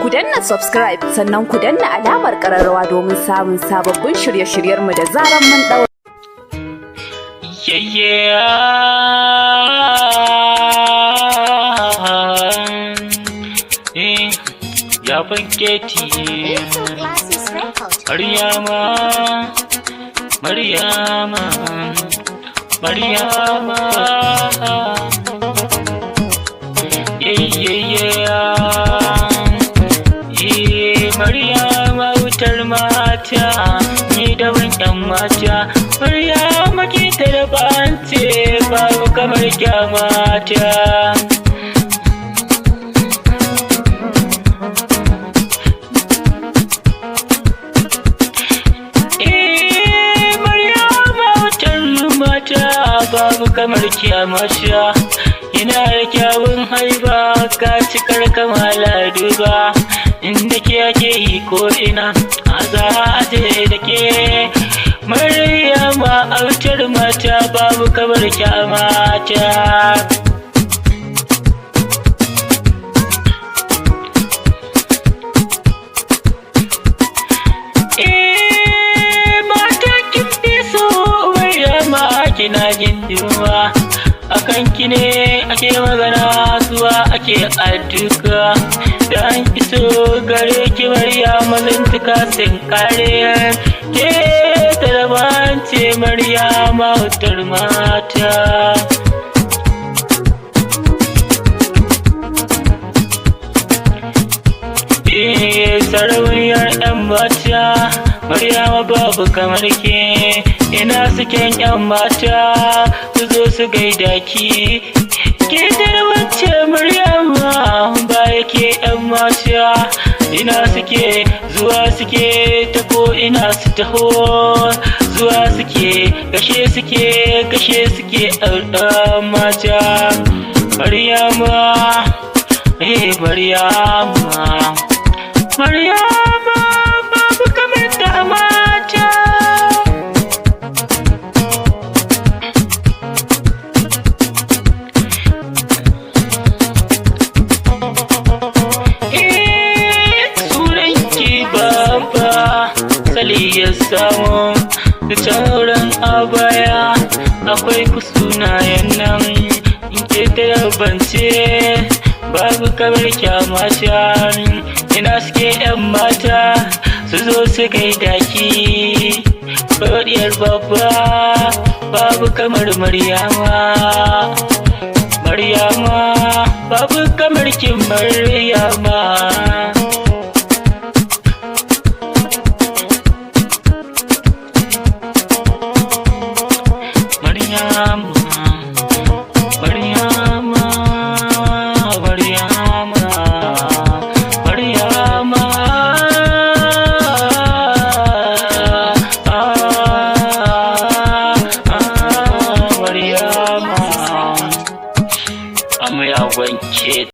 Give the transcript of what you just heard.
Ku danna subscribe sannan ku danna alamar ƙararrawa domin samun sababbin shirye-shiryenmu da zaran mun ɗaura. Ya fanketi Maryama Maryama Maryama Maryama wutar mata ni da wancan mata Maryama ki tarbance babu kamar kyamata babu kamar kyamasha ina da kyawun haiba ka cikar kamala duba inda ke ake yi ko ina a za a je da ke Maryama autar mata babu kamar kyamata kina jin duwa akan ki ne ake magana zuwa ake addu'a da an iso gare ki Maryama zantuka sun kare ke tarbance Maryama wutar mata sarauniyar yan mata Maryama babu kamar ke ina suken yan mata su zo su gaida ki ke tarwace Maryama ba yake yan mata ina suke zuwa suke ta ko ina su taho zuwa suke kashe suke mata Maryama Maryama babu kamar ta mata sunanki babba sali ya samu da tauran abaya akwai ku sunayen nan ke tarbance babu kamar kyamata ina suke yan mata su zo su gaida ki kodiyar babba babu kamar Maryama babu kamar kin Maryama I'm ya wanke